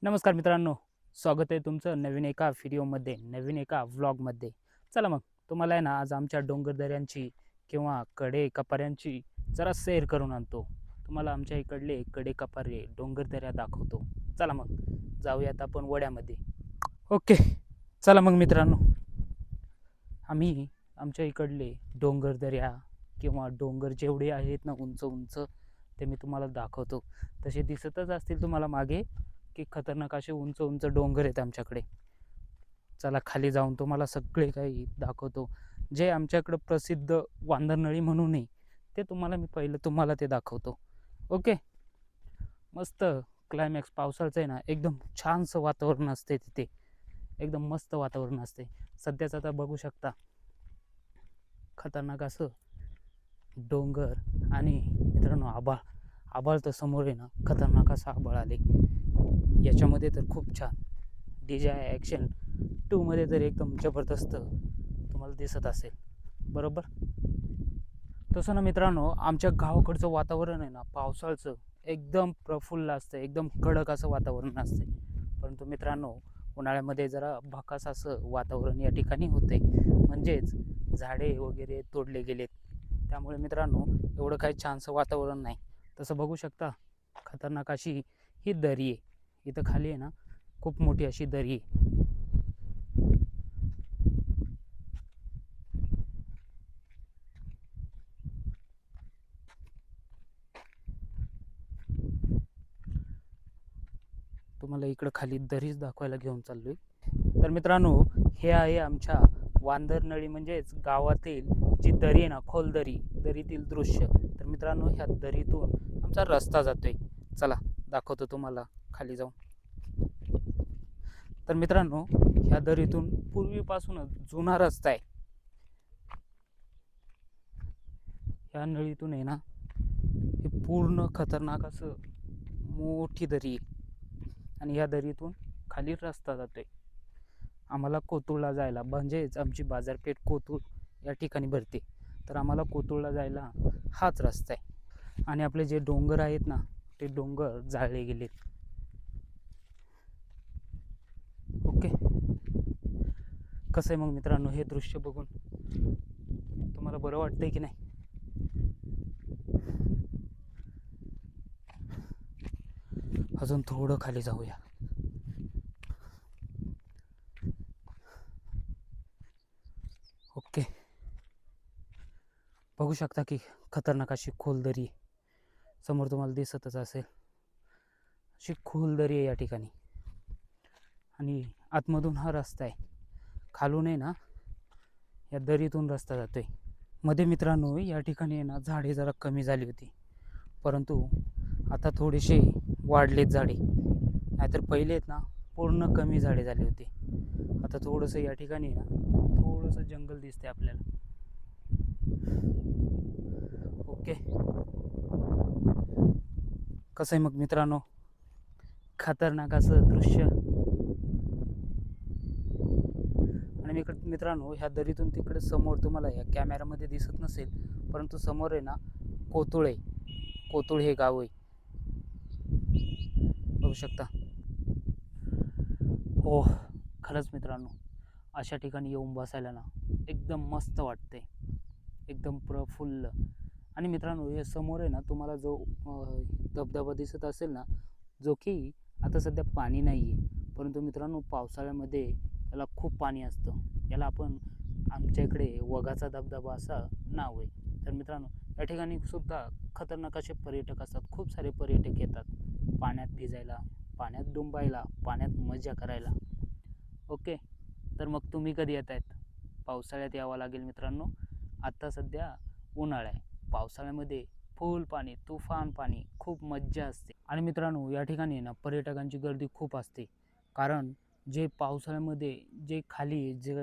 नमस्कार मित्रांनो, स्वागत आहे तुमचं नवीन एका व्हिडिओमध्ये, नवीन एका व्लॉगमध्ये. चला मग तुम्हाला आहे ना आज आमच्या डोंगरदऱ्यांची किंवा कडेकपाऱ्यांची जरा सैर करून आणतो. तुम्हाला आमच्या इकडले कडेकपारे, डोंगरदऱ्या दाखवतो. चला मग जाऊयात आपण वड्यामध्ये. ओके, चला मग मित्रांनो, आम्ही आमच्या इकडले डोंगरदऱ्या किंवा डोंगर जेवढे आहेत ना उंच उंच ते मी तुम्हाला दाखवतो. तसे दिसतच असतील तुम्हाला मागे की खतरनाक असे उंच उंच डोंगर आहेत आमच्याकडे. चला खाली जाऊन तुम्हाला सगळे काही दाखवतो. जे आमच्याकडं प्रसिद्ध वांदरनळी म्हणून आहे ते तुम्हाला ते दाखवतो. ओके. मस्त क्लायमॅक्स पावसाळचं आहे ना, एकदम छानसं वातावरण असते तिथे. एकदम मस्त वातावरण असते. सध्याच आता बघू शकता खतरनाक असं डोंगर आणि मित्रांनो आभाळ. आभाळ तर समोर आहे ना, खतरनाक असं आभाळ आले. याच्यामध्ये तर खूप छान DJI ॲक्शन 2 मध्ये तर एकदम जबरदस्त तुम्हाला दिसत असेल, बरोबर. तसं ना मित्रांनो, आमच्या गावाकडचं वातावरण आहे ना पावसाळचं एकदम प्रफुल्ल असतं, एकदम कडक असं वातावरण असते. परंतु मित्रांनो, उन्हाळ्यामध्ये जरा भकास असं वातावरण या ठिकाणी होते. म्हणजेच झाडे वगैरे तोडले गेलेत, त्यामुळे मित्रांनो एवढं काही छानसं वातावरण नाही. तसं बघू शकता खतरनाक अशी ही दरी आहे. इथं खाली आहे ना खूप मोठी अशी दरी आहे. तुम्हाला इकडं खाली दरीच दाखवायला घेऊन चाललोय. तर मित्रांनो, हे आहे आमच्या वांदरनळी म्हणजेच गावातील जी दरी आहे ना, खोल दरी, दरीतील दृश्य. तर मित्रांनो, ह्या दरीतून आमचा रस्ता जातोय. चला दाखवतो तुम्हाला खाली जाऊन. तर मित्रांनो, ह्या दरीतून पूर्वीपासूनच जुना रस्ता आहे. ह्या नळीतून आहे ना, हे पूर्ण खतरनाक असं मोठी दरी आहे आणि ह्या दरीतून खाली रस्ता जातोय. आम्हाला कोतुळला जायला, म्हणजेच आमची बाजारपेठ कोतुळ या ठिकाणी भरते. तर आम्हाला कोतुळला जायला हाच रस्ता आहे. आणि आपले जे डोंगर आहेत ना, ते डोंगर जाळले गेलेत. ओके. कसं आहे मग मित्रांनो, हे दृश्य बघून तुम्हाला बरं वाटतंय की नाही? अजून थोडं खाली जाऊया. ओके. बघू शकता की खतरनाक अशी खोल दरी आहे. समोर तुम्हाला दिसतच असेल, अशी खोल दरी आहे या ठिकाणी. आणि आतमधून हा रस्ता आहे. खालून आहे ना, या दरीतून रस्ता जातोय. मध्ये मित्रांनो या ठिकाणी आहे ना झाडे जरा कमी झाली होती, परंतु आता थोडेसे वाढलेत झाडे. नाहीतर पहिले आहेत ना पूर्ण कमी झाडे झाली होती. आता थोडंसं या ठिकाणी ना थोडंसं जंगल दिसते आपल्याला. ओके. कसं आहे मग मित्रांनो, खतरनाक असं दृश्य. आणि मित्रांनो, ह्या दरीतून तिकडे समोर तुम्हाला या कॅमेरामध्ये दिसत नसेल, परंतु समोर आहे ना कोतुळ आहे. कोतुळ हे गाव आहे, बघू शकता. हो, खरंच मित्रांनो, अशा ठिकाणी येऊन बसायला ना एकदम मस्त वाटते, एकदम प्रफुल्ल. आणि मित्रांनो, हे समोर आहे ना तुम्हाला जो धबधबा दिसत असेल ना, जो की आता सध्या पाणी नाही आहे, परंतु मित्रांनो पावसाळ्यामध्ये याला खूप पाणी असतं. याला आपण आमच्या इकडे वगाचा धबधबा असा नाव आहे. तर मित्रांनो, या ठिकाणी सुद्धा खतरनाक असे पर्यटक असतात. खूप सारे पर्यटक येतात पाण्यात भिजायला, पाण्यात डुंबायला, पाण्यात मजा करायला. ओके. तर मग तुम्ही कधी येत आहेत? पावसाळ्यात यावं लागेल मित्रांनो. आत्ता सध्या उन्हाळा आहे. पावसाळ्यामध्ये फुल पाणी, तुफान पाणी, खूप मज्जा असते. आणि मित्रांनो, या ठिकाणी ना पर्यटकांची गर्दी खूप असते. कारण जे पावसाळ्यामध्ये जे खाली जे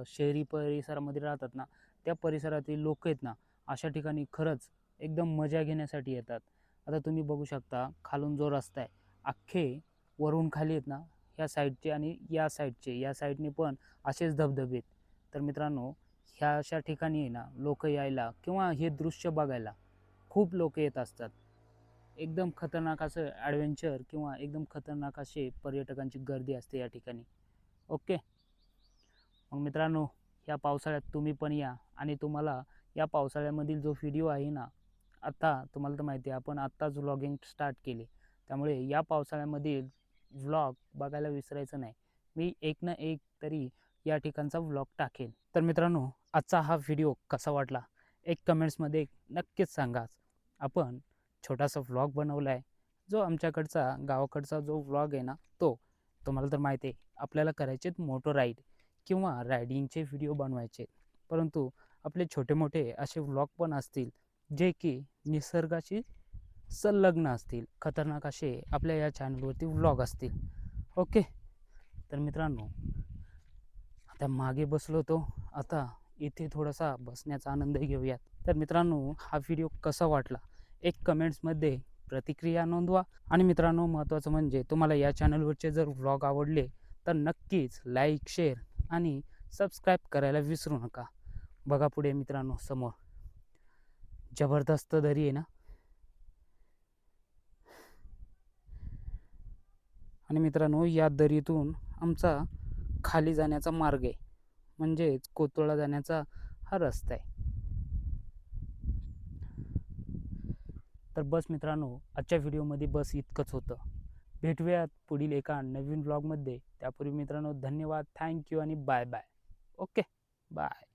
शहरी परिसरामध्ये राहतात ना, त्या परिसरातील लोक आहेत ना, अशा ठिकाणी खरंच एकदम मजा घेण्यासाठी येतात. आता तुम्ही बघू शकता खालून जो रस्ता आहे, अख्खे वरून खाली आहेत ना, ह्या साईडचे आणि या साईडचे, या साईडने पण असेच धबधबे आहेत. तर मित्रांनो, ह्या अशा ठिकाणी आहे ना लोक यायला किंवा हे दृश्य बघायला खूप लोक येत असतात. एकदम खतरनाक असं ॲडव्हेंचर किंवा एकदम खतरनाक असे पर्यटकांची गर्दी असते या ठिकाणी. ओके. मग मित्रांनो, या पावसाळ्यात तुम्ही पण या आणि तुम्हाला या पावसाळ्यामधील जो व्हिडिओ आहे ना, आता तुम्हाला तर माहिती आहे आपण आत्ताच व्लॉगिंग स्टार्ट केली. त्यामुळे या पावसाळ्यामधील व्लॉग बघायला विसरायचं नाही. मी एक ना एक तरी या ठिकाणचा व्लॉग टाकेन. तर मित्रांनो, आजचा हा व्हिडिओ कसा वाटला एक कमेंट्समध्ये नक्कीच सांगा. आपण छोटासा व्लॉग बनवला आहे, जो आमच्याकडचा गावाकडचा जो व्लॉग आहे ना तो. तुम्हाला तर माहिती आहे आपल्याला करायचेत मोटो राईड किंवा रायडिंगचे व्हिडिओ बनवायचे, परंतु आपले छोटे मोठे असे व्लॉग पण असतील जे की निसर्गाशी संलग्न असतील, खतरनाक असे आपल्या या चॅनलवरती व्लॉग असतील. ओके. तर मित्रांनो, आता मागे बसलो होतो, आता इथे थोडासा बसण्याचा आनंद घेऊयात. तर मित्रांनो, हा व्हिडिओ कसा वाटला एक कमेंट्समध्ये प्रतिक्रिया नोंदवा. आणि मित्रांनो, महत्त्वाचं म्हणजे तुम्हाला या चॅनलवरचे जर व्लॉग आवडले तर नक्कीच लाईक, शेअर आणि सबस्क्राईब करायला विसरू नका. बघा पुढे मित्रांनो, समोर जबरदस्त दरी आहे ना, आणि मित्रांनो या दरीतून आमचा खाली जाण्याचा मार्ग आहे, म्हणजेच कोतुळला जाण्याचा हा रस्ता आहे. तर बस मित्रांनो, आजच्या व्हिडिओमध्ये बस इतकंच होतं. भेटूयात पुढील एका नवीन व्लॉगमध्ये. त्यापूर्वी मित्रांनो, धन्यवाद, थँक्यू आणि बाय बाय. Okay, bye.